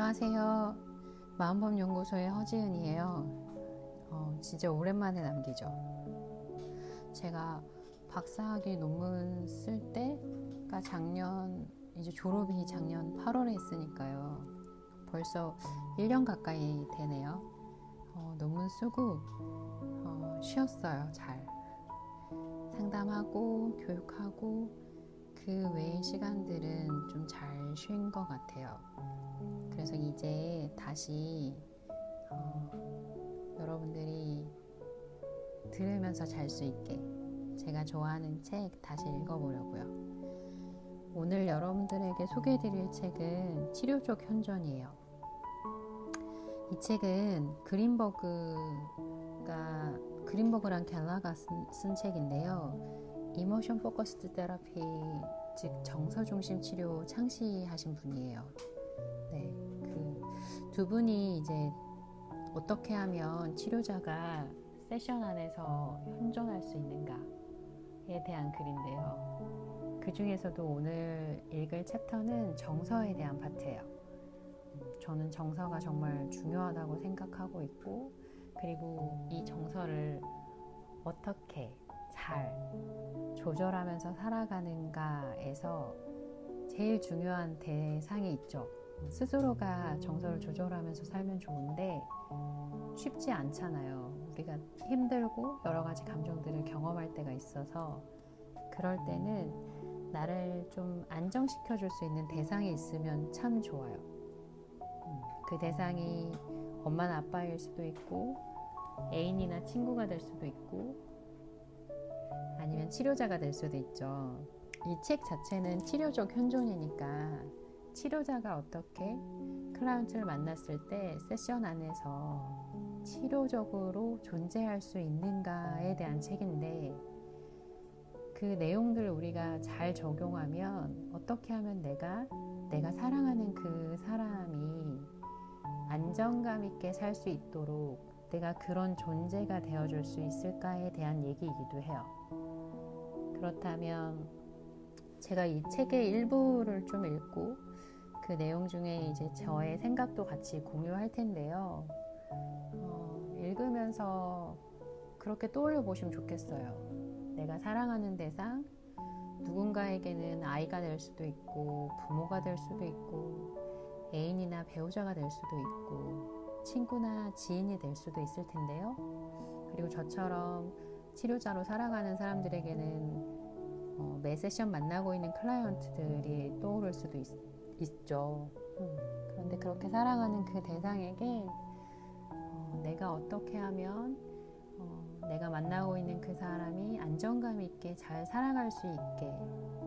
안녕하세요. 마음법연구소의 허지은이에요. 진짜 오랜만에 남기죠. 제가 박사학위 논문 쓸 때가 이제 졸업이 작년 8월에 했으니까요. 벌써 1년 가까이 되네요. 논문 쓰고 쉬었어요. 잘 상담하고 교육하고 그 외의 시간들은 좀 잘 쉰 것 같아요. 그래서 이제 다시 여러분들이 들으면서 잘 수 있게 제가 좋아하는 책 다시 읽어보려고요. 오늘 여러분들에게 소개해드릴 책은 치료적 현존이에요. 이 책은 그린버그랑 갤라가 쓴 책인데요. 이모션 포커스드 테라피, 즉 정서 중심 치료 창시하신 분이에요. 네, 그 두 분이 이제 어떻게 하면 치료자가 세션 안에서 현존할 수 있는가에 대한 글인데요. 그 중에서도 오늘 읽을 챕터는 정서에 대한 파트예요. 저는 정서가 정말 중요하다고 생각하고 있고, 그리고 이 정서를 어떻게 잘 조절하면서 살아가는가에서 제일 중요한 대상이 있죠. 스스로가 정서를 조절하면서 살면 좋은데 쉽지 않잖아요. 우리가 힘들고 여러 가지 감정들을 경험할 때가 있어서, 그럴 때는 나를 좀 안정시켜 줄 수 있는 대상이 있으면 참 좋아요. 그 대상이 엄마나 아빠일 수도 있고, 애인이나 친구가 될 수도 있고, 아니면 치료자가 될 수도 있죠. 이 책 자체는 치료적 현존이니까 치료자가 어떻게 클라이언트를 만났을 때 세션 안에서 치료적으로 존재할 수 있는가에 대한 책인데, 그 내용들을 우리가 잘 적용하면 어떻게 하면 내가 사랑하는 그 사람이 안정감 있게 살 수 있도록 내가 그런 존재가 되어줄 수 있을까에 대한 얘기이기도 해요. 그렇다면 제가 이 책의 일부를 좀 읽고 그 내용 중에 이제 저의 생각도 같이 공유할 텐데요. 읽으면서 그렇게 떠올려 보시면 좋겠어요. 내가 사랑하는 대상, 누군가에게는 아이가 될 수도 있고, 부모가 될 수도 있고, 애인이나 배우자가 될 수도 있고, 친구나 지인이 될 수도 있을 텐데요. 그리고 저처럼 치료자로 살아가는 사람들에게는 매 세션 만나고 있는 클라이언트들이 떠오를 수도 있죠. 그런데 그렇게 사랑하는 그 대상에게 내가 어떻게 하면 내가 만나고 있는 그 사람이 안정감 있게 잘 살아갈 수 있게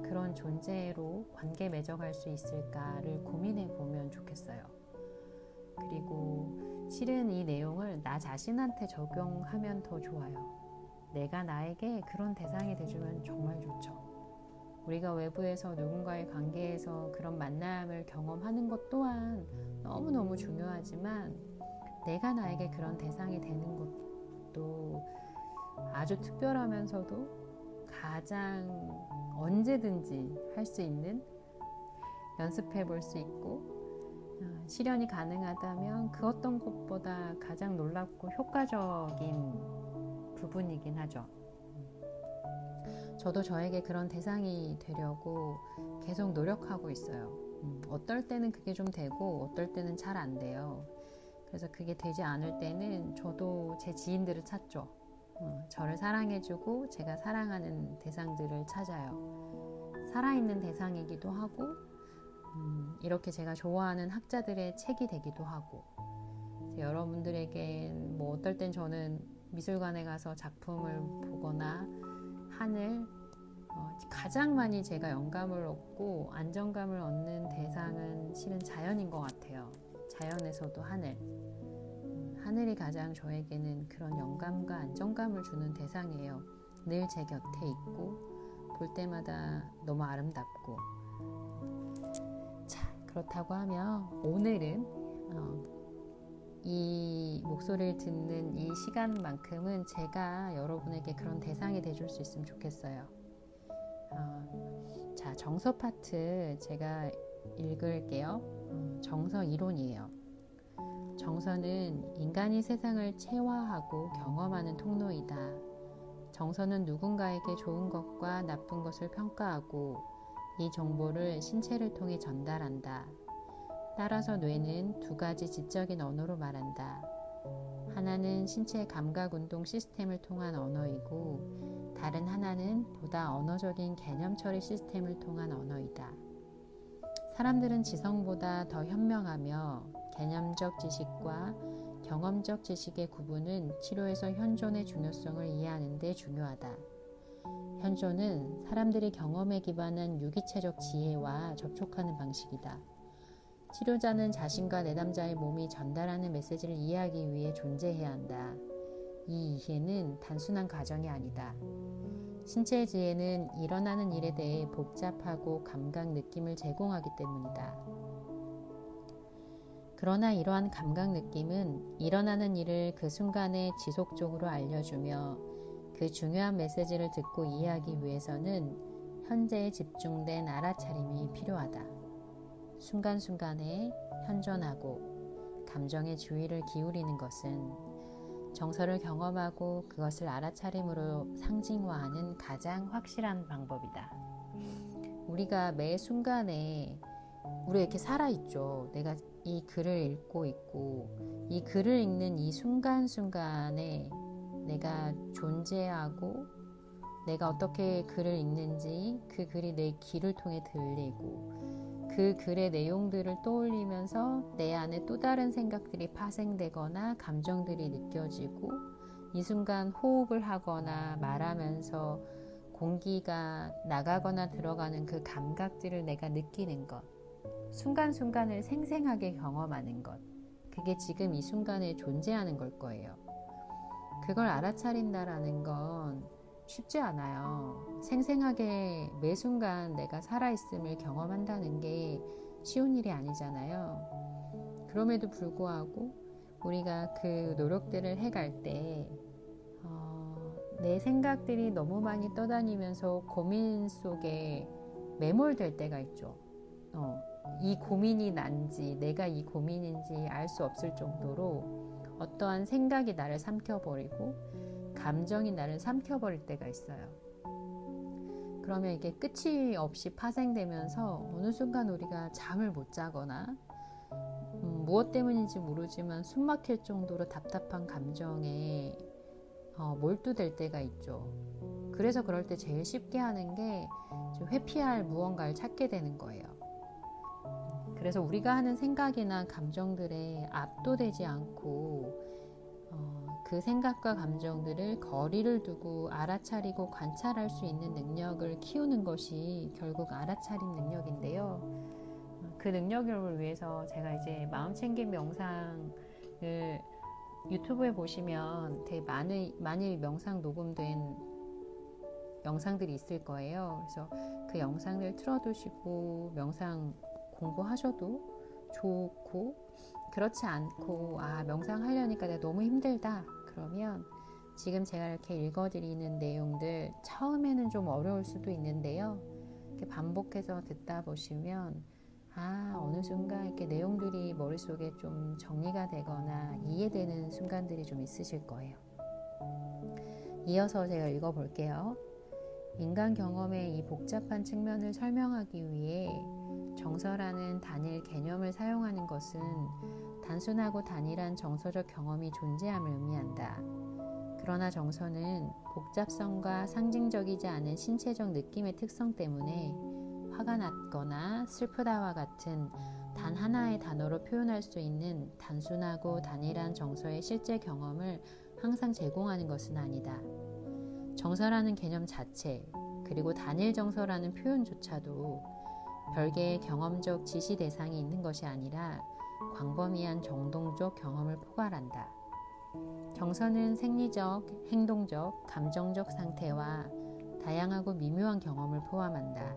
그런 존재로 관계 맺어갈 수 있을까를 고민해 보면 좋겠어요. 그리고 실은 이 내용을 나 자신한테 적용하면 더 좋아요. 내가 나에게 그런 대상이 돼주면 정말 좋죠. 우리가 외부에서 누군가의 관계에서 그런 만남을 경험하는 것 또한 너무너무 중요하지만, 내가 나에게 그런 대상이 되는 것도 아주 특별하면서도 가장 언제든지 할 수 있는, 연습해 볼 수 있고 실현이 가능하다면 그 어떤 것보다 가장 놀랍고 효과적인 부분이긴 하죠. 저도 저에게 그런 대상이 되려고 계속 노력하고 있어요. 어떨 때는 그게 좀 되고 어떨 때는 잘 안 돼요. 그래서 그게 되지 않을 때는 저도 제 지인들을 찾죠. 저를 사랑해주고 제가 사랑하는 대상들을 찾아요. 살아있는 대상이기도 하고, 이렇게 제가 좋아하는 학자들의 책이 되기도 하고, 여러분들에게 뭐 어떨 땐 저는 미술관에 가서 작품을 보거나 하늘, 가장 많이 제가 영감을 얻고 안정감을 얻는 대상은 실은 자연인 것 같아요. 자연에서도 하늘이 가장 저에게는 그런 영감과 안정감을 주는 대상이에요. 늘 제 곁에 있고 볼 때마다 너무 아름답고. 자, 그렇다고 하면 오늘은 이 목소리를 듣는 이 시간만큼은 제가 여러분에게 그런 대상이 돼줄 수 있으면 좋겠어요. 자, 정서 파트 제가 읽을게요. 정서 이론이에요. 정서는 인간이 세상을 체화하고 경험하는 통로이다. 정서는 누군가에게 좋은 것과 나쁜 것을 평가하고 이 정보를 신체를 통해 전달한다. 따라서 뇌는 두 가지 지적인 언어로 말한다. 하나는 신체 감각운동 시스템을 통한 언어이고 다른 하나는 보다 언어적인 개념 처리 시스템을 통한 언어이다. 사람들은 지성보다 더 현명하며 개념적 지식과 경험적 지식의 구분은 치료에서 현존의 중요성을 이해하는 데 중요하다. 현존은 사람들이 경험에 기반한 유기체적 지혜와 접촉하는 방식이다. 치료자는 자신과 내담자의 몸이 전달하는 메시지를 이해하기 위해 존재해야 한다. 이 이해는 단순한 과정이 아니다. 신체의 지혜는 일어나는 일에 대해 복잡하고 감각 느낌을 제공하기 때문이다. 그러나 이러한 감각 느낌은 일어나는 일을 그 순간에 지속적으로 알려주며 그 중요한 메시지를 듣고 이해하기 위해서는 현재에 집중된 알아차림이 필요하다. 순간순간에 현존하고 감정에 주의를 기울이는 것은 정서를 경험하고 그것을 알아차림으로 상징화하는 가장 확실한 방법이다. 우리가 매 순간에 우리 이렇게 살아있죠. 내가 이 글을 읽고 있고 이 글을 읽는 이 순간순간에 내가 존재하고 내가 어떻게 글을 읽는지 그 글이 내 귀를 통해 들리고 그 글의 내용들을 떠올리면서 내 안에 또 다른 생각들이 파생되거나 감정들이 느껴지고 이 순간 호흡을 하거나 말하면서 공기가 나가거나 들어가는 그 감각들을 내가 느끼는 것, 순간순간을 생생하게 경험하는 것, 그게 지금 이 순간에 존재하는 걸 거예요. 그걸 알아차린다라는 건 쉽지 않아요. 생생하게 매 순간 내가 살아있음을 경험한다는 게 쉬운 일이 아니잖아요. 그럼에도 불구하고 우리가 그 노력들을 해갈 때 내 생각들이 너무 많이 떠다니면서 고민 속에 매몰될 때가 있죠. 이 고민이 난지 내가 이 고민인지 알 수 없을 정도로 어떠한 생각이 나를 삼켜버리고 감정이 나를 삼켜버릴 때가 있어요. 그러면 이게 끝이 없이 파생되면서 어느 순간 우리가 잠을 못 자거나 무엇 때문인지 모르지만 숨 막힐 정도로 답답한 감정에 몰두될 때가 있죠. 그래서 그럴 때 제일 쉽게 하는 게 회피할 무언가를 찾게 되는 거예요. 그래서 우리가 하는 생각이나 감정들에 압도되지 않고 그 생각과 감정들을 거리를 두고 알아차리고 관찰할 수 있는 능력을 키우는 것이 결국 알아차림 능력인데요. 그 능력을 위해서 제가 이제 마음챙김 명상을 유튜브에 보시면 되게 많이 명상 녹음된 영상들이 있을 거예요. 그래서 그 영상을 틀어두시고 명상 공부하셔도 좋고, 그렇지 않고 명상하려니까 내가 너무 힘들다 그러면 지금 제가 이렇게 읽어드리는 내용들 처음에는 좀 어려울 수도 있는데요. 이렇게 반복해서 듣다 보시면 어느 순간 이렇게 내용들이 머릿속에 좀 정리가 되거나 이해되는 순간들이 좀 있으실 거예요. 이어서 제가 읽어볼게요. 인간 경험의 이 복잡한 측면을 설명하기 위해 정서라는 단일 개념을 사용하는 것은 단순하고 단일한 정서적 경험이 존재함을 의미한다. 그러나 정서는 복잡성과 상징적이지 않은 신체적 느낌의 특성 때문에 화가 났거나 슬프다와 같은 단 하나의 단어로 표현할 수 있는 단순하고 단일한 정서의 실제 경험을 항상 제공하는 것은 아니다. 정서라는 개념 자체, 그리고 단일 정서라는 표현조차도 별개의 경험적 지시 대상이 있는 것이 아니라 광범위한 정동적 경험을 포괄한다. 정서는 생리적, 행동적, 감정적 상태와 다양하고 미묘한 경험을 포함한다.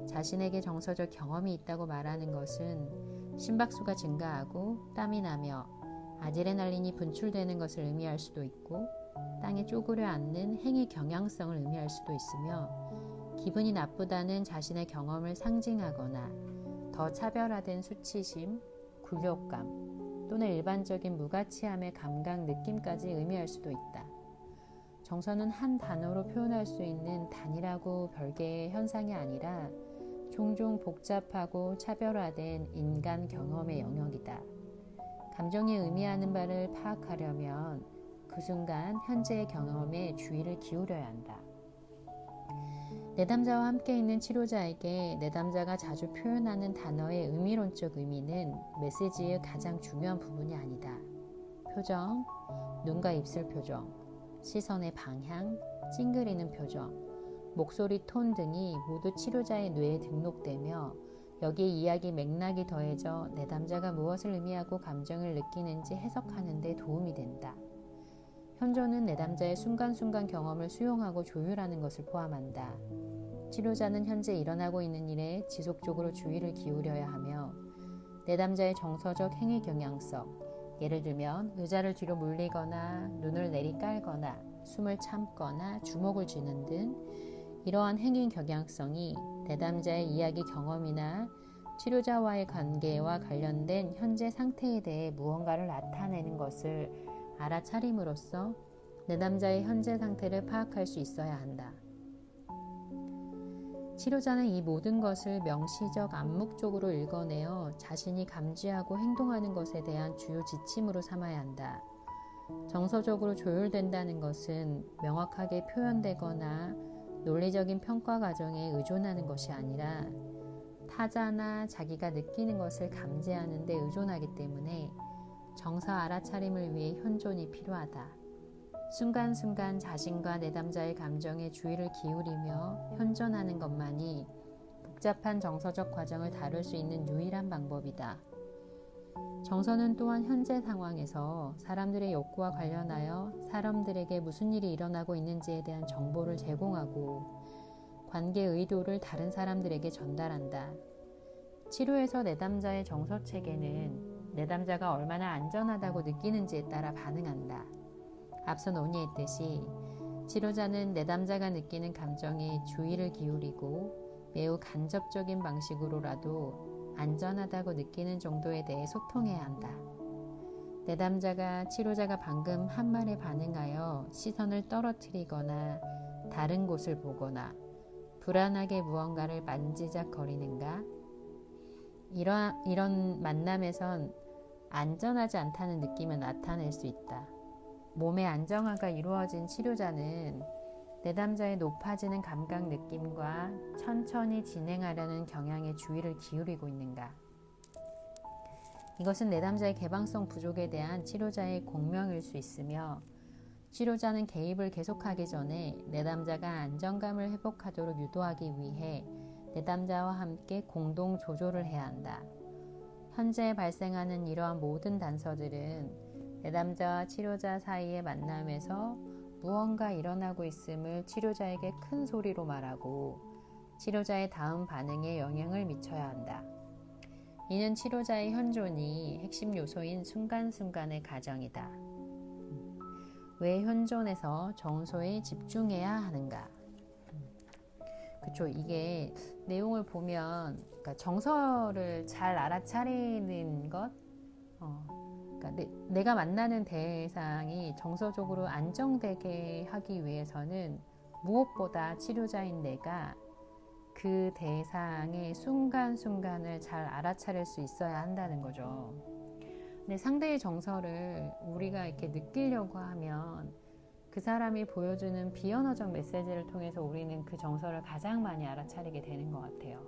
자신에게 정서적 경험이 있다고 말하는 것은 심박수가 증가하고 땀이 나며 아드레날린이 분출되는 것을 의미할 수도 있고 땅에 쪼그려 앉는 행위 경향성을 의미할 수도 있으며 기분이 나쁘다는 자신의 경험을 상징하거나 더 차별화된 수치심, 굴욕감 또는 일반적인 무가치함의 감각, 느낌까지 의미할 수도 있다. 정서는 한 단어로 표현할 수 있는 단일하고 별개의 현상이 아니라 종종 복잡하고 차별화된 인간 경험의 영역이다. 감정이 의미하는 바를 파악하려면 그 순간 현재의 경험에 주의를 기울여야 한다. 내담자와 함께 있는 치료자에게 내담자가 자주 표현하는 단어의 의미론적 의미는 메시지의 가장 중요한 부분이 아니다. 표정, 눈과 입술 표정, 시선의 방향, 찡그리는 표정, 목소리 톤 등이 모두 치료자의 뇌에 등록되며 여기에 이야기 맥락이 더해져 내담자가 무엇을 의미하고 감정을 느끼는지 해석하는 데 도움이 된다. 현존은 내담자의 순간순간 경험을 수용하고 조율하는 것을 포함한다. 치료자는 현재 일어나고 있는 일에 지속적으로 주의를 기울여야 하며 내담자의 정서적 행위 경향성, 예를 들면 의자를 뒤로 물리거나 눈을 내리깔거나 숨을 참거나 주먹을 쥐는 등 이러한 행위 경향성이 내담자의 이야기 경험이나 치료자와의 관계와 관련된 현재 상태에 대해 무언가를 나타내는 것을 알아차림으로써 내담자의 현재 상태를 파악할 수 있어야 한다. 치료자는 이 모든 것을 명시적 암묵적으로 읽어내어 자신이 감지하고 행동하는 것에 대한 주요 지침으로 삼아야 한다. 정서적으로 조율된다는 것은 명확하게 표현되거나 논리적인 평가 과정에 의존하는 것이 아니라 타자나 자기가 느끼는 것을 감지하는 데 의존하기 때문에 정서 알아차림을 위해 현존이 필요하다. 순간순간 자신과 내담자의 감정에 주의를 기울이며 현존하는 것만이 복잡한 정서적 과정을 다룰 수 있는 유일한 방법이다. 정서는 또한 현재 상황에서 사람들의 욕구와 관련하여 사람들에게 무슨 일이 일어나고 있는지에 대한 정보를 제공하고 관계 의도를 다른 사람들에게 전달한다. 치료에서 내담자의 정서 체계는 내담자가 얼마나 안전하다고 느끼는지에 따라 반응한다. 앞서 논의했듯이 치료자는 내담자가 느끼는 감정에 주의를 기울이고 매우 간접적인 방식으로라도 안전하다고 느끼는 정도에 대해 소통해야 한다. 내담자가 치료자가 방금 한 말에 반응하여 시선을 떨어뜨리거나 다른 곳을 보거나 불안하게 무언가를 만지작거리는가? 이런 만남에선 안전하지 않다는 느낌을 나타낼 수 있다. 몸의 안정화가 이루어진 치료자는 내담자의 높아지는 감각 느낌과 천천히 진행하려는 경향에 주의를 기울이고 있는가? 이것은 내담자의 개방성 부족에 대한 치료자의 공명일 수 있으며 치료자는 개입을 계속하기 전에 내담자가 안정감을 회복하도록 유도하기 위해 내담자와 함께 공동 조조를 해야 한다. 현재 발생하는 이러한 모든 단서들은 내담자와 치료자 사이의 만남에서 무언가 일어나고 있음을 치료자에게 큰 소리로 말하고 치료자의 다음 반응에 영향을 미쳐야 한다. 이는 치료자의 현존이 핵심 요소인 순간순간의 과정이다. 왜 현존에서 정서에 집중해야 하는가? 그쵸, 이게 내용을 보면 그러니까 정서를 잘 알아차리는 것, 그러니까 내가 만나는 대상이 정서적으로 안정되게 하기 위해서는 무엇보다 치료자인 내가 그 대상의 순간순간을 잘 알아차릴 수 있어야 한다는 거죠. 근데 상대의 정서를 우리가 이렇게 느끼려고 하면 그 사람이 보여주는 비언어적 메시지를 통해서 우리는 그 정서를 가장 많이 알아차리게 되는 것 같아요.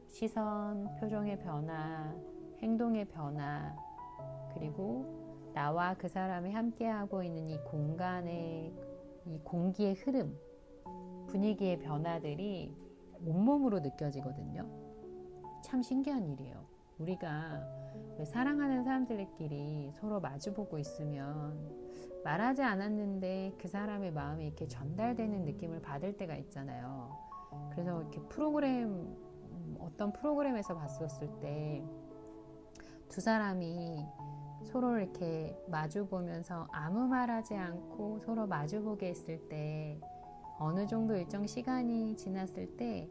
시선, 표정의 변화, 행동의 변화, 그리고 나와 그 사람이 함께하고 있는 이 공간의 이 공기의 흐름, 분위기의 변화들이 온몸으로 느껴지거든요. 참 신기한 일이에요. 우리가 사랑하는 사람들끼리 서로 마주보고 있으면 말하지 않았는데 그 사람의 마음이 이렇게 전달되는 느낌을 받을 때가 있잖아요. 그래서 이렇게 어떤 프로그램에서 봤었을 때 두 사람이 서로 이렇게 마주보면서 아무 말하지 않고 서로 마주보게 했을 때 어느 정도 일정 시간이 지났을 때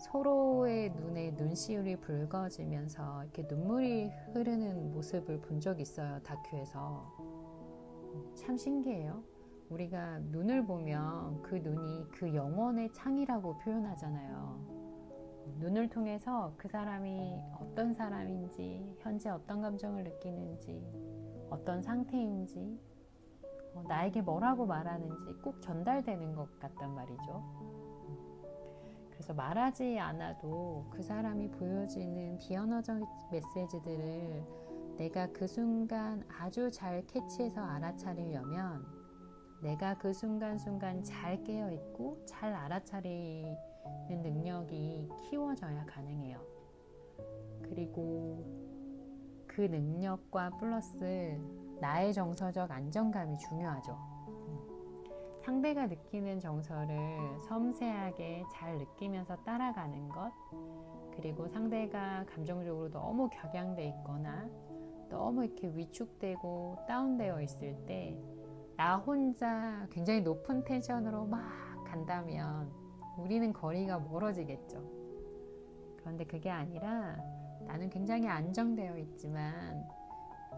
서로의 눈에 눈시울이 붉어지면서 이렇게 눈물이 흐르는 모습을 본 적이 있어요. 다큐에서. 참 신기해요. 우리가 눈을 보면 그 눈이 그 영혼의 창이라고 표현하잖아요. 눈을 통해서 그 사람이 어떤 사람인지, 현재 어떤 감정을 느끼는지, 어떤 상태인지, 나에게 뭐라고 말하는지 꼭 전달되는 것 같단 말이죠. 그래서 말하지 않아도 그 사람이 보여지는 비언어적 메시지들을 내가 그 순간 아주 잘 캐치해서 알아차리려면 내가 그 순간순간 잘 깨어있고 잘 알아차리는 능력이 키워져야 가능해요. 그리고 그 능력과 플러스 나의 정서적 안정감이 중요하죠. 상대가 느끼는 정서를 섬세하게 잘 느끼면서 따라가는 것, 그리고 상대가 감정적으로 너무 격양돼 있거나 너무 이렇게 위축되고 다운되어 있을 때 나 혼자 굉장히 높은 텐션으로 막 간다면 우리는 거리가 멀어지겠죠. 그런데 그게 아니라 나는 굉장히 안정되어 있지만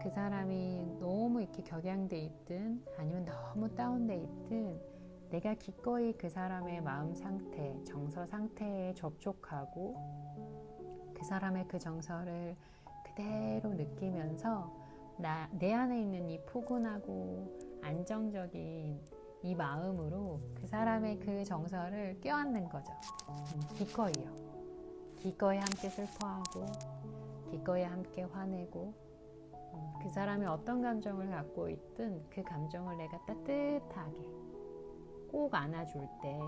그 사람이 너무 이렇게 격양돼 있든 아니면 너무 다운돼 있든 내가 기꺼이 그 사람의 마음 상태, 정서 상태에 접촉하고 그 사람의 그 정서를 그대로 느끼면서 내 안에 있는 이 포근하고 안정적인 이 마음으로 그 사람의 그 정서를 껴안는 거죠. 기꺼이요. 기꺼이 함께 슬퍼하고 기꺼이 함께 화내고 그 사람이 어떤 감정을 갖고 있든 그 감정을 내가 따뜻하게 꼭 안아줄 때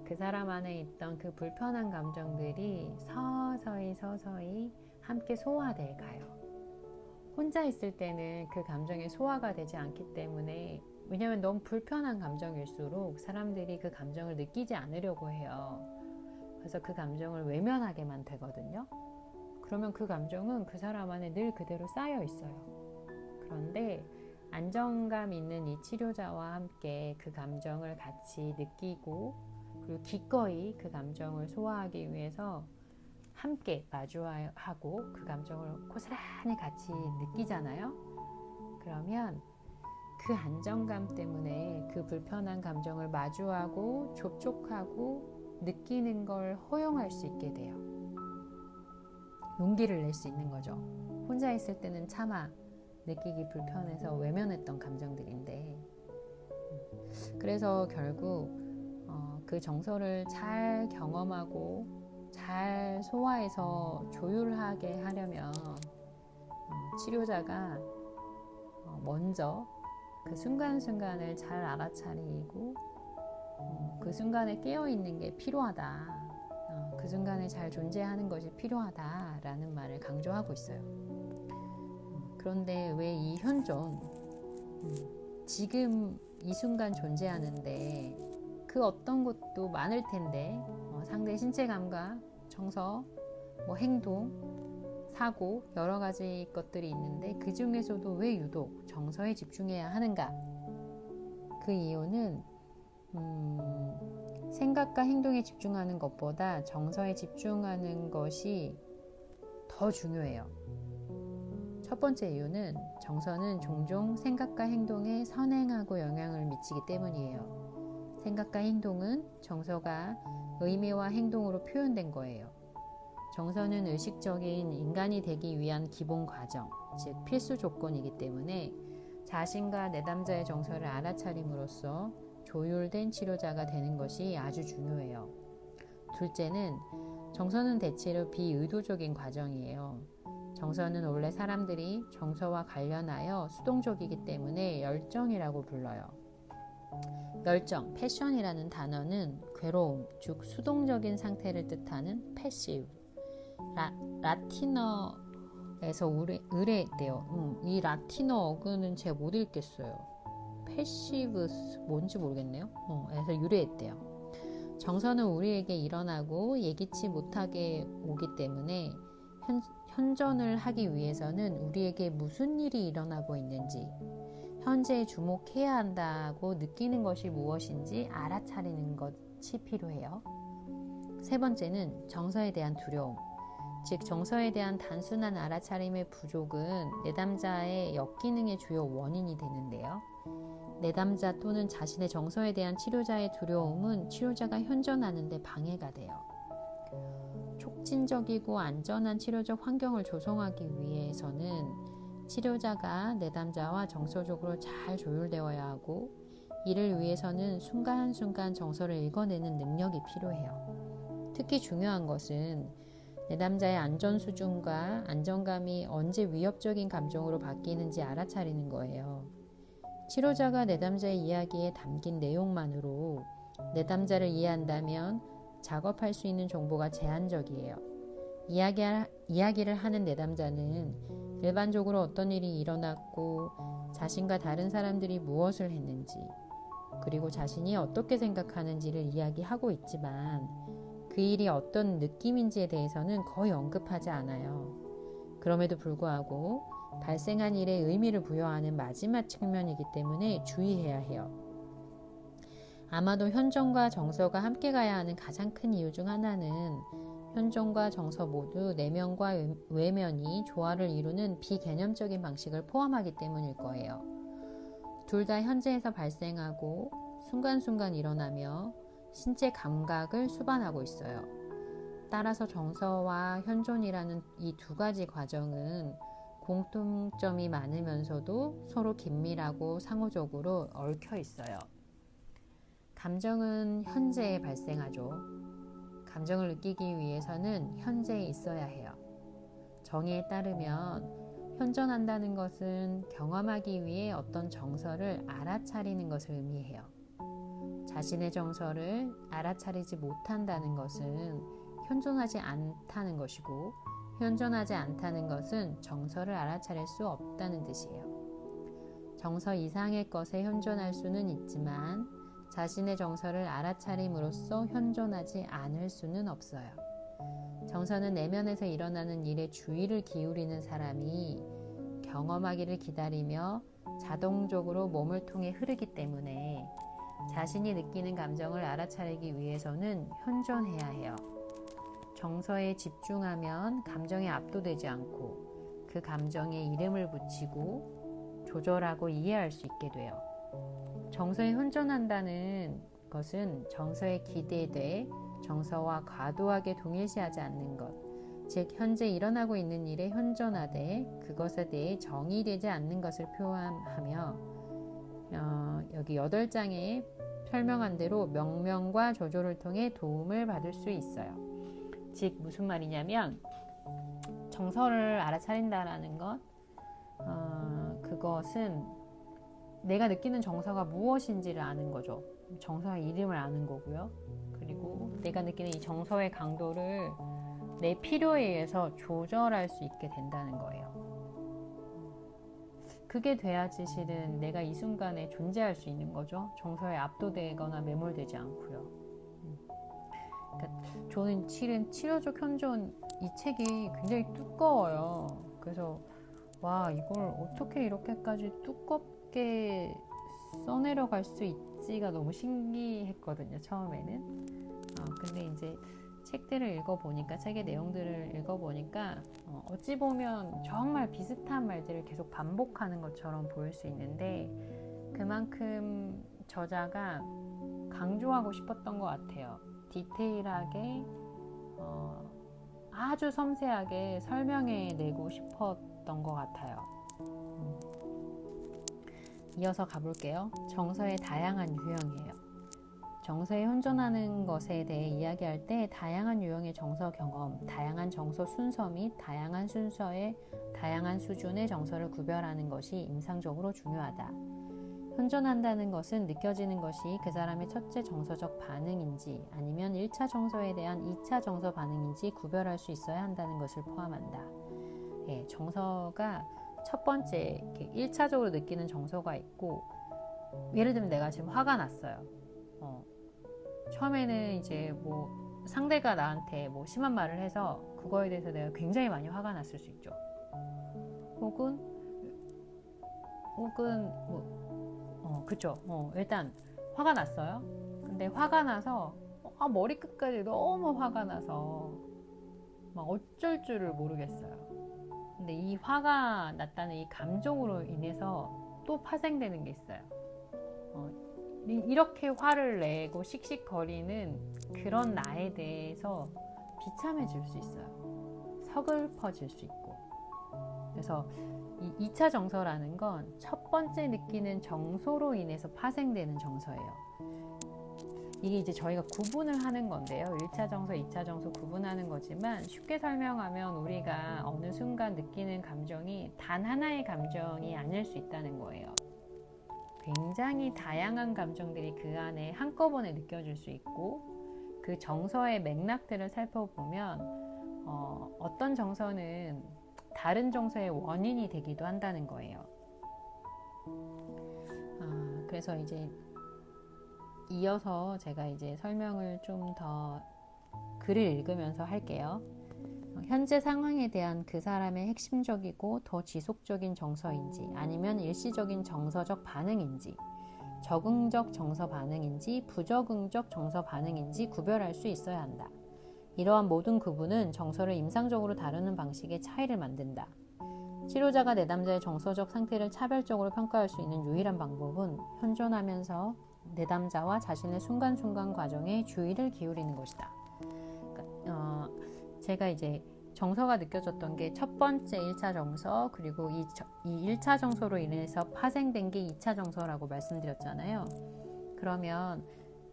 그 사람 안에 있던 그 불편한 감정들이 서서히 함께 소화돼 가요. 혼자 있을 때는 그 감정이 소화가 되지 않기 때문에, 왜냐하면 너무 불편한 감정일수록 사람들이 그 감정을 느끼지 않으려고 해요. 그래서 그 감정을 외면하게만 되거든요. 그러면 그 감정은 그 사람 안에 늘 그대로 쌓여 있어요. 그런데 안정감 있는 이 치료자와 함께 그 감정을 같이 느끼고 그리고 기꺼이 그 감정을 소화하기 위해서 함께 마주하고 그 감정을 고스란히 같이 느끼잖아요. 그러면 그 안정감 때문에 그 불편한 감정을 마주하고 접촉하고 느끼는 걸 허용할 수 있게 돼요. 용기를 낼 수 있는 거죠. 혼자 있을 때는 차마 느끼기 불편해서 외면했던 감정들인데, 그래서 결국 그 정서를 잘 경험하고 잘 소화해서 조율하게 하려면 치료자가 먼저 그 순간순간을 잘 알아차리고 그 순간에 깨어있는 게 필요하다. 그 순간에 잘 존재하는 것이 필요하다라는 말을 강조하고 있어요. 그런데 왜 이 현존, 지금 이 순간 존재하는데 그 어떤 것도 많을 텐데 상대의 신체 감각, 정서, 행동, 사고 여러 가지 것들이 있는데 그 중에서도 왜 유독 정서에 집중해야 하는가? 그 이유는 생각과 행동에 집중하는 것보다 정서에 집중하는 것이 더 중요해요. 첫 번째 이유는 정서는 종종 생각과 행동에 선행하고 영향을 미치기 때문이에요. 생각과 행동은 정서가 의미와 행동으로 표현된 거예요. 정서는 의식적인 인간이 되기 위한 기본 과정, 즉 필수 조건이기 때문에 자신과 내담자의 정서를 알아차림으로써 조율된 치료자가 되는 것이 아주 중요해요. 둘째는 정서는 대체로 비의도적인 과정이에요. 정서는 원래 사람들이 정서와 관련하여 수동적이기 때문에 열정이라고 불러요. 열정, 패션이라는 단어는 괴로움, 즉 수동적인 상태를 뜻하는 패시브, 라틴어에서 의뢰했대요. 이 라틴어 어근은 제가 못 읽겠어요. 패시브 뭔지 모르겠네요. 에서 유래했대요. 정서는 우리에게 일어나고 예기치 못하게 오기 때문에 현존을 하기 위해서는 우리에게 무슨 일이 일어나고 있는지, 현재에 주목해야 한다고 느끼는 것이 무엇인지 알아차리는 것이 필요해요. 세 번째는 정서에 대한 두려움. 즉 정서에 대한 단순한 알아차림의 부족은 내담자의 역기능의 주요 원인이 되는데요. 내담자 또는 자신의 정서에 대한 치료자의 두려움은 치료자가 현존하는 데 방해가 돼요. 촉진적이고 안전한 치료적 환경을 조성하기 위해서는 치료자가 내담자와 정서적으로 잘 조율되어야 하고, 이를 위해서는 순간순간 정서를 읽어내는 능력이 필요해요. 특히 중요한 것은 내담자의 안전 수준과 안정감이 언제 위협적인 감정으로 바뀌는지 알아차리는 거예요. 치료자가 내담자의 이야기에 담긴 내용만으로 내담자를 이해한다면 작업할 수 있는 정보가 제한적이에요. 이야기를 하는 내담자는 일반적으로 어떤 일이 일어났고 자신과 다른 사람들이 무엇을 했는지, 그리고 자신이 어떻게 생각하는지를 이야기하고 있지만 그 일이 어떤 느낌인지에 대해서는 거의 언급하지 않아요. 그럼에도 불구하고 발생한 일에 의미를 부여하는 마지막 측면이기 때문에 주의해야 해요. 아마도 현존과 정서가 함께 가야 하는 가장 큰 이유 중 하나는 현존과 정서 모두 내면과 외면이 조화를 이루는 비개념적인 방식을 포함하기 때문일 거예요. 둘 다 현재에서 발생하고 순간순간 일어나며 신체 감각을 수반하고 있어요. 따라서 정서와 현존이라는 이 두 가지 과정은 공통점이 많으면서도 서로 긴밀하고 상호적으로 얽혀 있어요. 감정은 현재에 발생하죠. 감정을 느끼기 위해서는 현재에 있어야 해요. 정의에 따르면 현존한다는 것은 경험하기 위해 어떤 정서를 알아차리는 것을 의미해요. 자신의 정서를 알아차리지 못한다는 것은 현존하지 않다는 것이고, 현존하지 않다는 것은 정서를 알아차릴 수 없다는 뜻이에요. 정서 이상의 것에 현존할 수는 있지만 자신의 정서를 알아차림으로써 현존하지 않을 수는 없어요. 정서는 내면에서 일어나는 일에 주의를 기울이는 사람이 경험하기를 기다리며 자동적으로 몸을 통해 흐르기 때문에 자신이 느끼는 감정을 알아차리기 위해서는 현존해야 해요. 정서에 집중하면 감정에 압도되지 않고 그 감정에 이름을 붙이고 조절하고 이해할 수 있게 돼요. 정서에 현존한다는 것은 정서에 기대돼 정서와 과도하게 동일시하지 않는 것, 즉 현재 일어나고 있는 일에 현존하되 그것에 대해 정의되지 않는 것을 표현하며, 여기 8장에 설명한 대로 명명과 조절을 통해 도움을 받을 수 있어요. 즉 무슨 말이냐면, 정서를 알아차린다라는 것, 그것은 내가 느끼는 정서가 무엇인지를 아는 거죠. 정서의 이름을 아는 거고요. 그리고 내가 느끼는 이 정서의 강도를 내 필요에 의해서 조절할 수 있게 된다는 거예요. 그게 돼야지 실은 내가 이 순간에 존재할 수 있는 거죠. 정서에 압도되거나 매몰되지 않고요. 그러니까 저는 실은 치료적 현존 이 책이 굉장히 두꺼워요. 그래서 와, 이걸 어떻게 이렇게까지 두껍게 써내려갈 수 있지가 너무 신기했거든요, 처음에는. 근데 이제 책들을 읽어보니까, 책의 내용들을 읽어보니까 어찌 보면 정말 비슷한 말들을 계속 반복하는 것처럼 보일 수 있는데, 그만큼 저자가 강조하고 싶었던 것 같아요. 디테일하게 아주 섬세하게 설명해내고 싶었던 것 같아요. 이어서 가볼게요. 정서의 다양한 유형이에요. 정서에 현존하는 것에 대해 이야기할 때 다양한 유형의 정서 경험, 다양한 정서 순서 및 다양한 순서의 다양한 수준의 정서를 구별하는 것이 임상적으로 중요하다. 현존한다는 것은 느껴지는 것이 그 사람의 첫째 정서적 반응인지 아니면 1차 정서에 대한 2차 정서 반응인지 구별할 수 있어야 한다는 것을 포함한다. 정서가 첫 번째 1차적으로 느끼는 정서가 있고, 예를 들면 내가 지금 화가 났어요. 처음에는 이제 뭐 상대가 나한테 뭐 심한 말을 해서 그거에 대해서 내가 굉장히 많이 화가 났을 수 있죠. 혹은 그쵸. 일단 화가 났어요. 근데 화가 나서 머리끝까지 너무 화가 나서 막 어쩔 줄을 모르겠어요. 근데 이 화가 났다는 이 감정으로 인해서 또 파생되는 게 있어요. 이렇게 화를 내고 씩씩거리는 그런 나에 대해서 비참해질 수 있어요. 서글퍼질 수 있고. 그래서 이 2차 정서라는 건 첫 번째 느끼는 정서로 인해서 파생되는 정서예요. 이게 이제 저희가 구분을 하는 건데요. 1차 정서, 2차 정서 구분하는 거지만 쉽게 설명하면 우리가 어느 순간 느끼는 감정이 단 하나의 감정이 아닐 수 있다는 거예요. 굉장히 다양한 감정들이 그 안에 한꺼번에 느껴질 수 있고 그 정서의 맥락들을 살펴보면 어떤 정서는 다른 정서의 원인이 되기도 한다는 거예요. 그래서 이제 이어서 제가 이제 설명을 좀 더 글을 읽으면서 할게요. 현재 상황에 대한 그 사람의 핵심적이고 더 지속적인 정서인지 아니면 일시적인 정서적 반응인지 적응적 정서 반응인지 부적응적 정서 반응인지 구별할 수 있어야 한다. 이러한 모든 구분은 정서를 임상적으로 다루는 방식의 차이를 만든다. 치료자가 내담자의 정서적 상태를 차별적으로 평가할 수 있는 유일한 방법은 현존하면서 내담자와 자신의 순간순간 과정에 주의를 기울이는 것이다. 제가 이제 정서가 느껴졌던 게 첫 번째 1차 정서 그리고 이 1차 정서로 인해서 파생된 게 2차 정서라고 말씀드렸잖아요. 그러면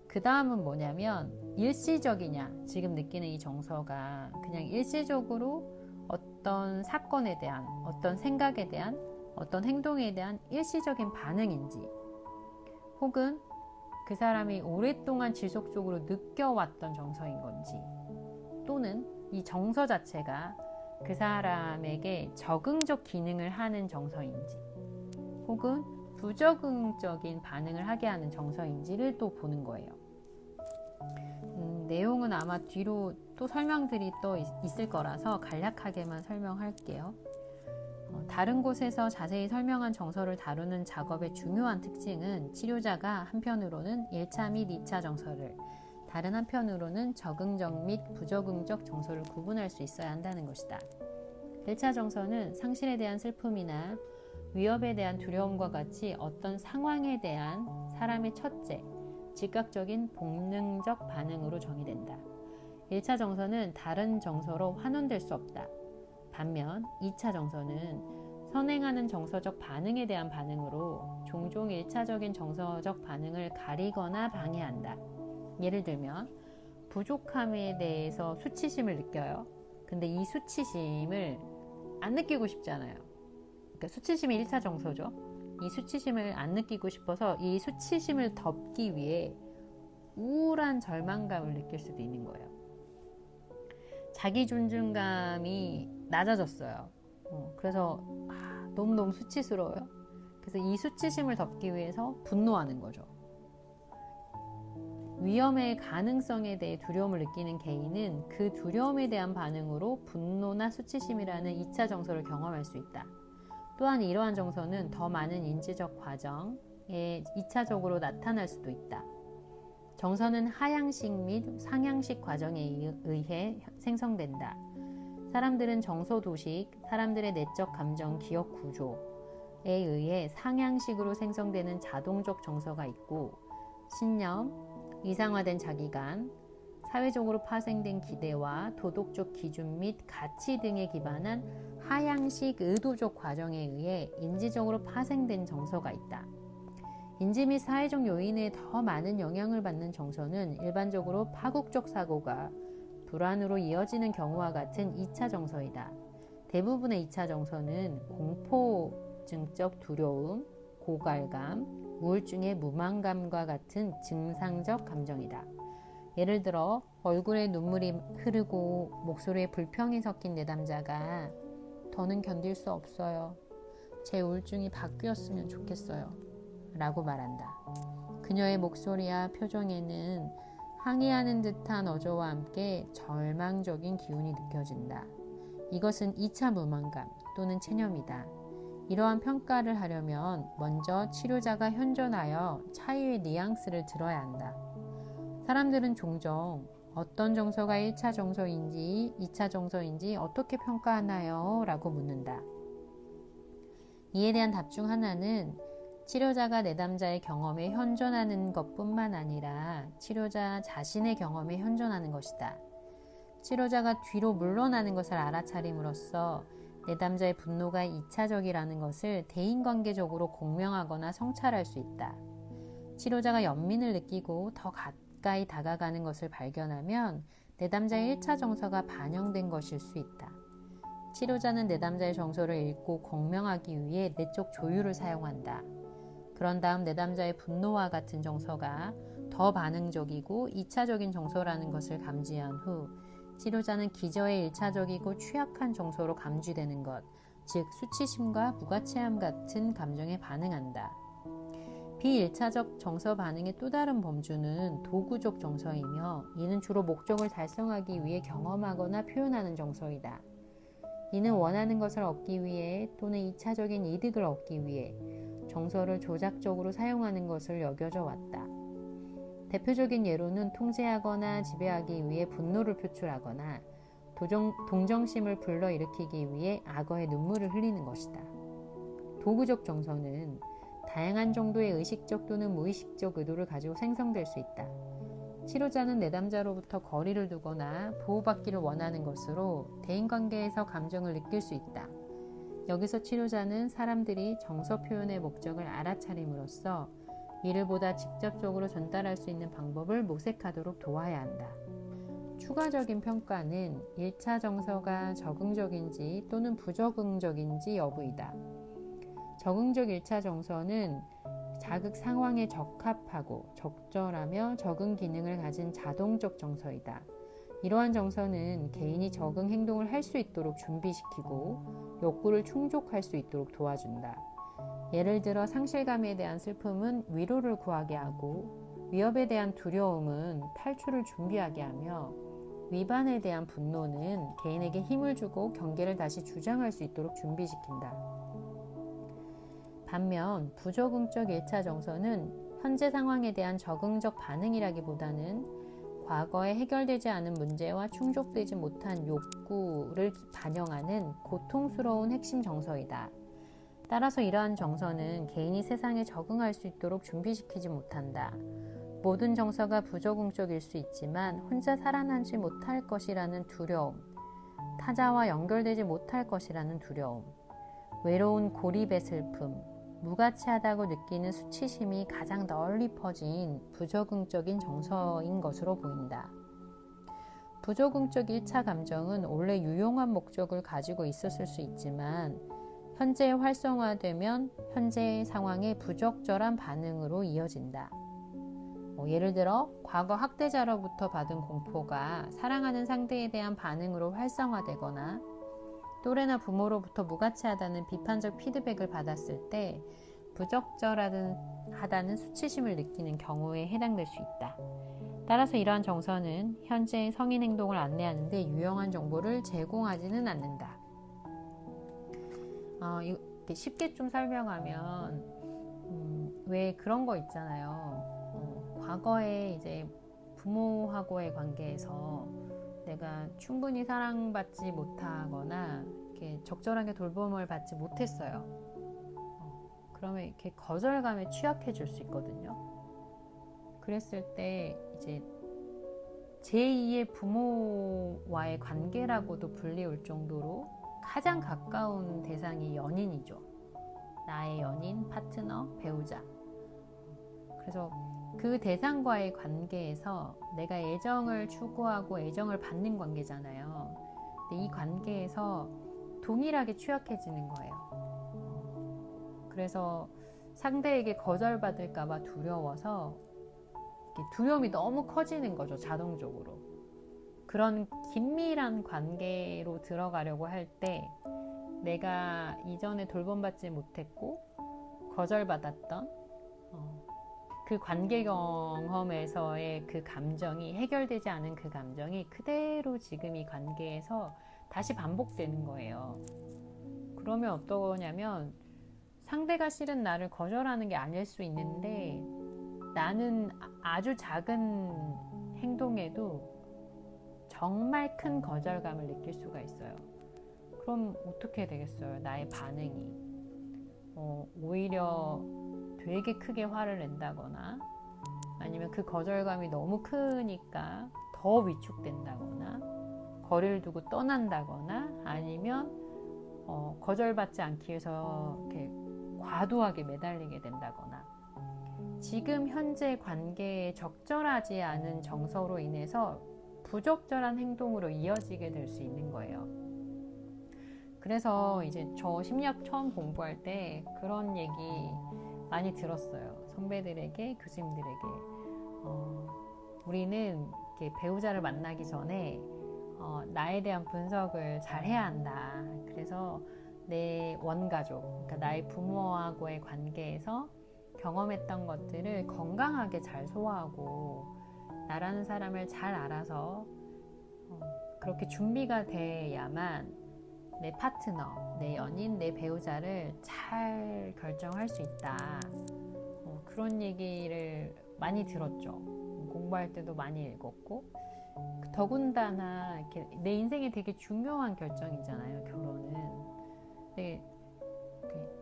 그 다음은 뭐냐면 일시적이냐 지금 느끼는 이 정서가 그냥 일시적으로 어떤 사건에 대한 어떤 생각에 대한 어떤 행동에 대한 일시적인 반응인지 혹은 그 사람이 오랫동안 지속적으로 느껴왔던 정서인 건지 또는 이 정서 자체가 그 사람에게 적응적 기능을 하는 정서인지 혹은 부적응적인 반응을 하게 하는 정서인지를 또 보는 거예요. 내용은 아마 뒤로 또 설명들이 또 있을 거라서 간략하게만 설명할게요. 다른 곳에서 자세히 설명한 정서를 다루는 작업의 중요한 특징은 치료자가 한편으로는 1차 및 2차 정서를 다른 한편으로는 적응적 및 부적응적 정서를 구분할 수 있어야 한다는 것이다. 1차 정서는 상실에 대한 슬픔이나 위협에 대한 두려움과 같이 어떤 상황에 대한 사람의 첫째, 즉각적인 본능적 반응으로 정의된다. 1차 정서는 다른 정서로 환원될 수 없다. 반면 2차 정서는 선행하는 정서적 반응에 대한 반응으로 종종 1차적인 정서적 반응을 가리거나 방해한다. 예를 들면 부족함에 대해서 수치심을 느껴요. 근데 이 수치심을 안 느끼고 싶잖아요. 그러니까 수치심이 1차 정서죠. 이 수치심을 안 느끼고 싶어서 이 수치심을 덮기 위해 우울한 절망감을 느낄 수도 있는 거예요. 자기 존중감이 낮아졌어요. 그래서 너무너무 수치스러워요. 그래서 이 수치심을 덮기 위해서 분노하는 거죠. 위험의 가능성에 대해 두려움을 느끼는 개인은 그 두려움에 대한 반응으로 분노나 수치심이라는 2차 정서를 경험할 수 있다. 또한 이러한 정서는 더 많은 인지적 과정에 2차적으로 나타날 수도 있다. 정서는 하향식 및 상향식 과정에 의해 생성된다. 사람들은 정서 도식, 사람들의 내적 감정 기억 구조에 의해 상향식으로 생성되는 자동적 정서가 있고 신념, 이상화된 자기관, 사회적으로 파생된 기대와 도덕적 기준 및 가치 등에 기반한 하향식 의도적 과정에 의해 인지적으로 파생된 정서가 있다. 인지 및 사회적 요인에 더 많은 영향을 받는 정서는 일반적으로 파국적 사고가 불안으로 이어지는 경우와 같은 2차 정서이다. 대부분의 2차 정서는 공포증적 두려움, 고갈감, 우울증의 무망감과 같은 증상적 감정이다. 예를 들어 얼굴에 눈물이 흐르고 목소리에 불평이 섞인 내담자가 더는 견딜 수 없어요. 제 우울증이 바뀌었으면 좋겠어요. 라고 말한다. 그녀의 목소리와 표정에는 항의하는 듯한 어조와 함께 절망적인 기운이 느껴진다. 이것은 2차 무망감 또는 체념이다. 이러한 평가를 하려면 먼저 치료자가 현존하여 차이의 뉘앙스를 들어야 한다. 사람들은 종종 어떤 정서가 1차 정서인지 2차 정서인지 어떻게 평가하나요? 라고 묻는다. 이에 대한 답 중 하나는 치료자가 내담자의 경험에 현존하는 것뿐만 아니라 치료자 자신의 경험에 현존하는 것이다. 치료자가 뒤로 물러나는 것을 알아차림으로써 내담자의 분노가 2차적이라는 것을 대인관계적으로 공명하거나 성찰할 수 있다. 치료자가 연민을 느끼고 더 가까이 다가가는 것을 발견하면 내담자의 1차 정서가 반영된 것일 수 있다. 치료자는 내담자의 정서를 읽고 공명하기 위해 내적 조율을 사용한다. 그런 다음 내담자의 분노와 같은 정서가 더 반응적이고 2차적인 정서라는 것을 감지한 후 치료자는 기저의 1차적이고 취약한 정서로 감지되는 것, 즉 수치심과 무가치함 같은 감정에 반응한다. 비1차적 정서 반응의 또 다른 범주는 도구적 정서이며 이는 주로 목적을 달성하기 위해 경험하거나 표현하는 정서이다. 이는 원하는 것을 얻기 위해 또는 2차적인 이득을 얻기 위해 정서를 조작적으로 사용하는 것을 여겨져 왔다. 대표적인 예로는 통제하거나 지배하기 위해 분노를 표출하거나 동정심을 불러일으키기 위해 악어의 눈물을 흘리는 것이다. 도구적 정서는 다양한 정도의 의식적 또는 무의식적 의도를 가지고 생성될 수 있다. 치료자는 내담자로부터 거리를 두거나 보호받기를 원하는 것으로 대인관계에서 감정을 느낄 수 있다. 여기서 치료자는 사람들이 정서 표현의 목적을 알아차림으로써 이를 보다 직접적으로 전달할 수 있는 방법을 모색하도록 도와야 한다. 추가적인 평가는 1차 정서가 적응적인지 또는 부적응적인지 여부이다. 적응적 1차 정서는 자극 상황에 적합하고 적절하며 적응 기능을 가진 자동적 정서이다. 이러한 정서는 개인이 적응 행동을 할 수 있도록 준비시키고 욕구를 충족할 수 있도록 도와준다. 예를 들어 상실감에 대한 슬픔은 위로를 구하게 하고 위협에 대한 두려움은 탈출을 준비하게 하며 위반에 대한 분노는 개인에게 힘을 주고 경계를 다시 주장할 수 있도록 준비시킨다. 반면 부적응적 1차 정서는 현재 상황에 대한 적응적 반응이라기보다는 과거에 해결되지 않은 문제와 충족되지 못한 욕구를 반영하는 고통스러운 핵심 정서이다. 따라서 이러한 정서는 개인이 세상에 적응할 수 있도록 준비시키지 못한다. 모든 정서가 부적응적일 수 있지만 혼자 살아남지 못할 것이라는 두려움, 타자와 연결되지 못할 것이라는 두려움, 외로운 고립의 슬픔, 무가치하다고 느끼는 수치심이 가장 널리 퍼진 부적응적인 정서인 것으로 보인다. 부적응적 1차 감정은 원래 유용한 목적을 가지고 있었을 수 있지만 현재 활성화되면 현재의 상황에 부적절한 반응으로 이어진다. 예를 들어 과거 학대자로부터 받은 공포가 사랑하는 상대에 대한 반응으로 활성화되거나 또래나 부모로부터 무가치하다는 비판적 피드백을 받았을 때 부적절하다는 수치심을 느끼는 경우에 해당될 수 있다. 따라서 이러한 정서는 현재의 성인 행동을 안내하는 데 유용한 정보를 제공하지는 않는다. 이렇게 쉽게 좀 설명하면 왜 그런 거 있잖아요. 과거에 이제 부모하고의 관계에서 내가 충분히 사랑받지 못하거나 이렇게 적절하게 돌봄을 받지 못했어요. 그러면 이렇게 거절감에 취약해질 수 있거든요. 그랬을 때 이제 제2의 부모와의 관계라고도 불리울 정도로 가장 가까운 대상이 연인이죠. 나의 연인, 파트너, 배우자. 그래서 그 대상과의 관계에서 내가 애정을 추구하고 애정을 받는 관계잖아요. 근데 이 관계에서 동일하게 취약해지는 거예요. 그래서 상대에게 거절받을까봐 두려워서 두려움이 너무 커지는 거죠, 자동적으로. 그런 긴밀한 관계로 들어가려고 할 때 내가 이전에 돌봄받지 못했고 거절받았던 그 관계 경험에서의 그 감정이 해결되지 않은 그 감정이 그대로 지금 이 관계에서 다시 반복되는 거예요. 그러면 어떠냐면 상대가 싫은 나를 거절하는 게 아닐 수 있는데 나는 아주 작은 행동에도 정말 큰 거절감을 느낄 수가 있어요. 그럼 어떻게 되겠어요? 나의 반응이 오히려 되게 크게 화를 낸다거나, 아니면 그 거절감이 너무 크니까 더 위축된다거나, 거리를 두고 떠난다거나, 아니면 거절받지 않기 위해서 이렇게 과도하게 매달리게 된다거나, 지금 현재 관계에 적절하지 않은 정서로 인해서 부적절한 행동으로 이어지게 될 수 있는 거예요. 그래서 이제 저 심리학 처음 공부할 때 그런 얘기 많이 들었어요. 선배들에게, 교수님들에게. 우리는 이렇게 배우자를 만나기 전에 나에 대한 분석을 잘 해야 한다. 그래서 내 원가족, 그러니까 나의 부모하고의 관계에서 경험했던 것들을 건강하게 잘 소화하고, 나라는 사람을 잘 알아서 그렇게 준비가 돼야만 내 파트너, 내 연인, 내 배우자를 잘 결정할 수 있다. 그런 얘기를 많이 들었죠. 공부할 때도 많이 읽었고, 더군다나 이렇게 내 인생에 되게 중요한 결정이잖아요, 결혼은. 근데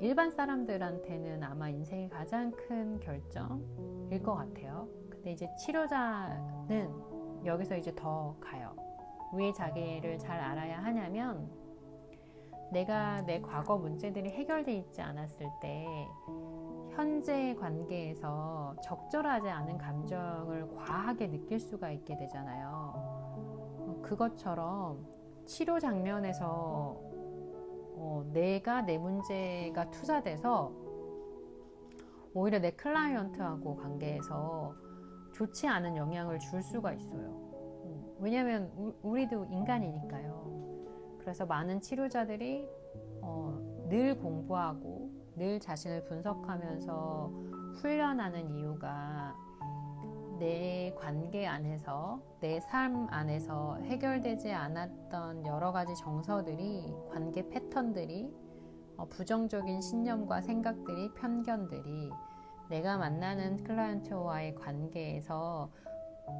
일반 사람들한테는 아마 인생의 가장 큰 결정일 것 같아요. 근데 이제 치료자는 여기서 이제 더 가요. 왜 자기를 잘 알아야 하냐면, 내가 내 과거 문제들이 해결되어 있지 않았을 때 현재 관계에서 적절하지 않은 감정을 과하게 느낄 수가 있게 되잖아요. 그것처럼 치료 장면에서 내가 내 문제가 투사돼서 오히려 내 클라이언트하고 관계에서 좋지 않은 영향을 줄 수가 있어요. 왜냐하면 우리도 인간이니까요. 그래서 많은 치료자들이 늘 공부하고 늘 자신을 분석하면서 훈련하는 이유가, 내 관계 안에서, 내 삶 안에서 해결되지 않았던 여러 가지 정서들이, 관계 패턴들이, 부정적인 신념과 생각들이, 편견들이 내가 만나는 클라이언트와의 관계에서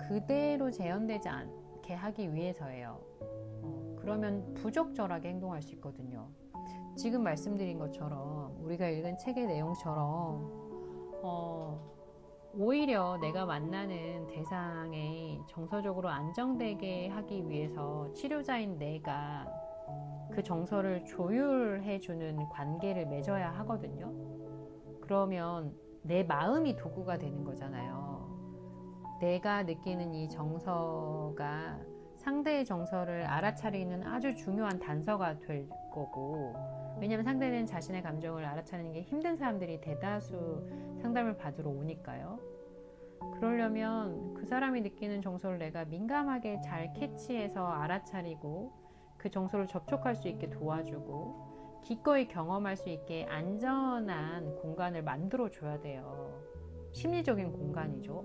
그대로 재현되지 않게 하기 위해서예요. 그러면 부적절하게 행동할 수 있거든요. 지금 말씀드린 것처럼, 우리가 읽은 책의 내용처럼 오히려 내가 만나는 대상에 정서적으로 안정되게 하기 위해서 치료자인 내가 그 정서를 조율해주는 관계를 맺어야 하거든요. 그러면 내 마음이 도구가 되는 거잖아요. 내가 느끼는 이 정서가 상대의 정서를 알아차리는 아주 중요한 단서가 될 거고, 왜냐하면 상대는 자신의 감정을 알아차리는 게 힘든 사람들이 대다수 상담을 받으러 오니까요. 그러려면 그 사람이 느끼는 정서를 내가 민감하게 잘 캐치해서 알아차리고, 그 정서를 접촉할 수 있게 도와주고, 기꺼이 경험할 수 있게 안전한 공간을 만들어 줘야 돼요. 심리적인 공간이죠.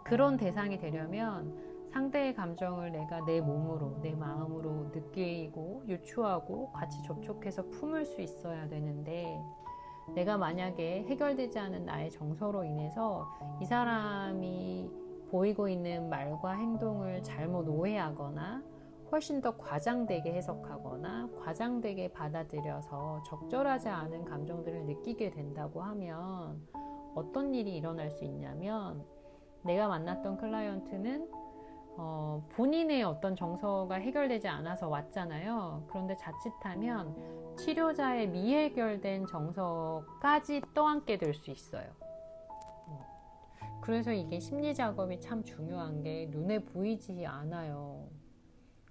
그런 대상이 되려면 상대의 감정을 내가 내 몸으로, 내 마음으로 느끼고 유추하고 같이 접촉해서 품을 수 있어야 되는데, 내가 만약에 해결되지 않은 나의 정서로 인해서 이 사람이 보이고 있는 말과 행동을 잘못 오해하거나 훨씬 더 과장되게 해석하거나 과장되게 받아들여서 적절하지 않은 감정들을 느끼게 된다고 하면 어떤 일이 일어날 수 있냐면, 내가 만났던 클라이언트는 본인의 어떤 정서가 해결되지 않아서 왔잖아요. 그런데 자칫하면 치료자의 미해결된 정서까지 떠안게 될 수 있어요. 그래서 이게 심리 작업이 참 중요한 게 눈에 보이지 않아요.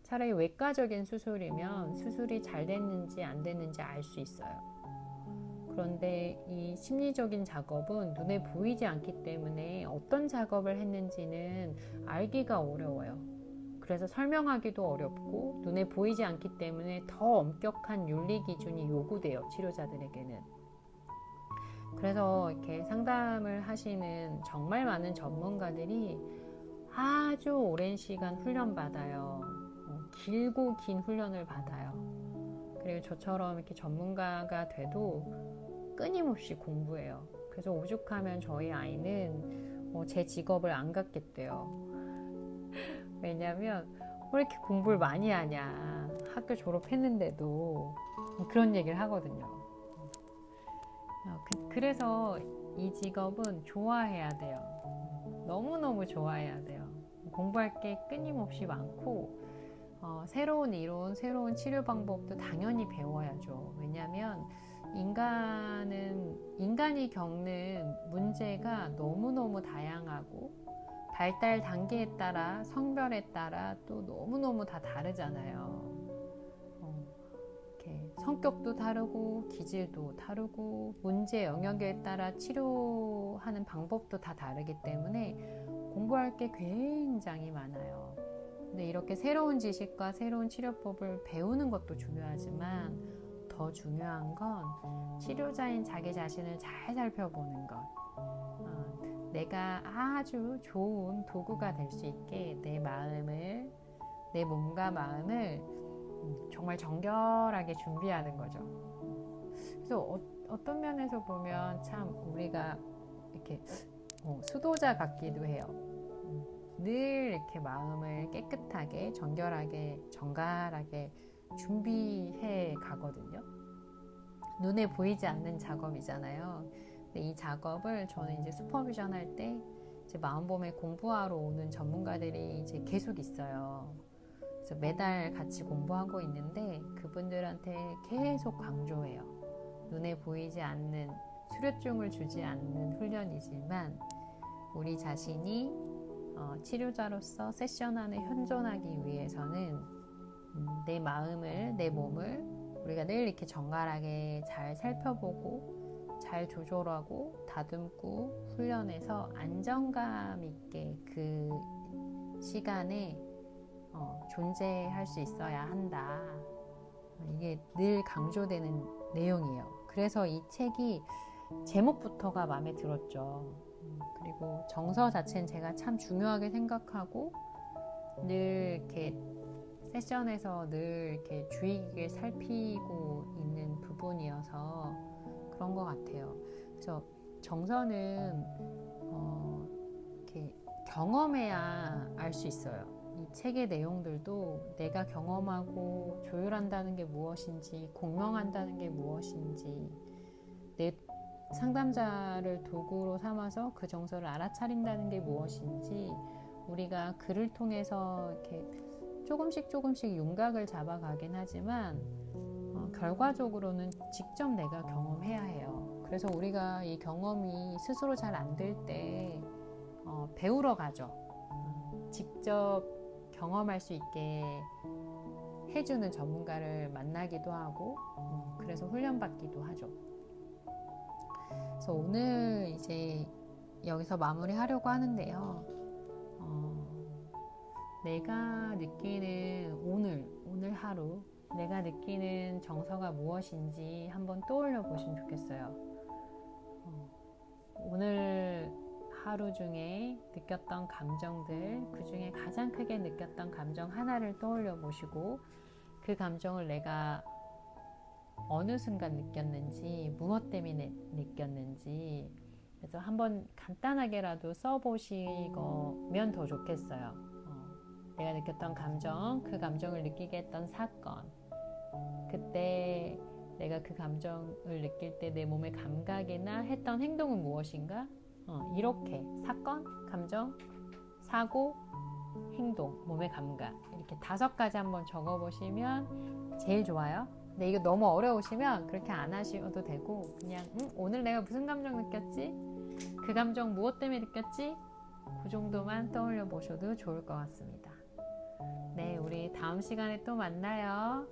차라리 외과적인 수술이면 수술이 잘 됐는지 안 됐는지 알 수 있어요. 그런데 이 심리적인 작업은 눈에 보이지 않기 때문에 어떤 작업을 했는지는 알기가 어려워요. 그래서 설명하기도 어렵고, 눈에 보이지 않기 때문에 더 엄격한 윤리 기준이 요구돼요, 치료자들에게는. 그래서 이렇게 상담을 하시는 정말 많은 전문가들이 아주 오랜 시간 훈련받아요. 길고 긴 훈련을 받아요. 그리고 저처럼 이렇게 전문가가 돼도 끊임없이 공부해요. 그래서 오죽하면 저희 아이는 제 직업을 안 갖겠대요. 왜냐면 왜 이렇게 공부를 많이 하냐, 학교 졸업했는데도. 그런 얘기를 하거든요. 그래서 이 직업은 좋아해야 돼요. 너무너무 좋아해야 돼요. 공부할 게 끊임없이 많고, 새로운 이론, 새로운 치료 방법도 당연히 배워야죠. 왜냐하면 인간이 겪는 문제가 너무너무 다양하고, 발달 단계에 따라, 성별에 따라 또 너무너무 다 다르잖아요. 이렇게 성격도 다르고, 기질도 다르고, 문제 영역에 따라 치료하는 방법도 다 다르기 때문에 공부할 게 굉장히 많아요. 근데 이렇게 새로운 지식과 새로운 치료법을 배우는 것도 중요하지만, 더 중요한 건 치료자인 자기 자신을 잘 살펴보는 것. 내가 아주 좋은 도구가 될 수 있게 내 몸과 마음을 정말 정결하게 준비하는 거죠. 그래서 어떤 면에서 보면 참 우리가 이렇게 수도자 같기도 해요. 늘 이렇게 마음을 깨끗하게, 정결하게, 정갈하게 준비해 가거든요. 눈에 보이지 않는 작업이잖아요. 근데 이 작업을 저는 이제 슈퍼비전 할 때 이제 마음보험에 공부하러 오는 전문가들이 이제 계속 있어요. 그래서 매달 같이 공부하고 있는데 그분들한테 계속 강조해요. 눈에 보이지 않는, 수료증을 주지 않는 훈련이지만 우리 자신이 치료자로서 세션 안에 현존하기 위해서는 내 마음을, 내 몸을 우리가 늘 이렇게 정갈하게 잘 살펴보고 잘 조절하고 다듬고 훈련해서 안정감 있게 그 시간에 존재할 수 있어야 한다. 이게 늘 강조되는 내용이에요. 그래서 이 책이 제목부터가 마음에 들었죠. 그리고 정서 자체는 제가 참 중요하게 생각하고 늘 이렇게 세션에서 늘 이렇게 주의 깊게 살피고 있는 부분이어서 그런 것 같아요. 그래서 정서는 이렇게 경험해야 알 수 있어요. 이 책의 내용들도 내가 경험하고 조율한다는 게 무엇인지, 공명한다는 게 무엇인지, 내 상담자를 도구로 삼아서 그 정서를 알아차린다는 게 무엇인지, 우리가 글을 통해서 이렇게 조금씩 윤곽을 잡아가긴 하지만 결과적으로는 직접 내가 경험해야 해요. 그래서 우리가 이 경험이 스스로 잘 안 될 때 배우러 가죠. 직접 경험할 수 있게 해주는 전문가를 만나기도 하고, 그래서 훈련받기도 하죠. 그래서 오늘 이제 여기서 마무리하려고 하는데요. 내가 느끼는 오늘 하루 내가 느끼는 정서가 무엇인지 한번 떠올려 보시면 좋겠어요. 오늘 하루 중에 느꼈던 감정들, 그 중에 가장 크게 느꼈던 감정 하나를 떠올려 보시고, 그 감정을 내가 어느 순간 느꼈는지, 무엇 때문에 느꼈는지, 그래서 한번 간단하게라도 써보시면 더 좋겠어요. 내가 느꼈던 감정, 그 감정을 느끼게 했던 사건, 그때 내가 그 감정을 느낄 때 내 몸의 감각이나 했던 행동은 무엇인가? 이렇게 사건, 감정, 사고, 행동, 몸의 감각, 이렇게 5가지 한번 적어보시면 제일 좋아요. 근데 이거 너무 어려우시면 그렇게 안 하셔도 되고, 그냥 오늘 내가 무슨 감정 느꼈지? 그 감정 무엇 때문에 느꼈지? 그 정도만 떠올려 보셔도 좋을 것 같습니다. 네, 우리 다음 시간에 또 만나요.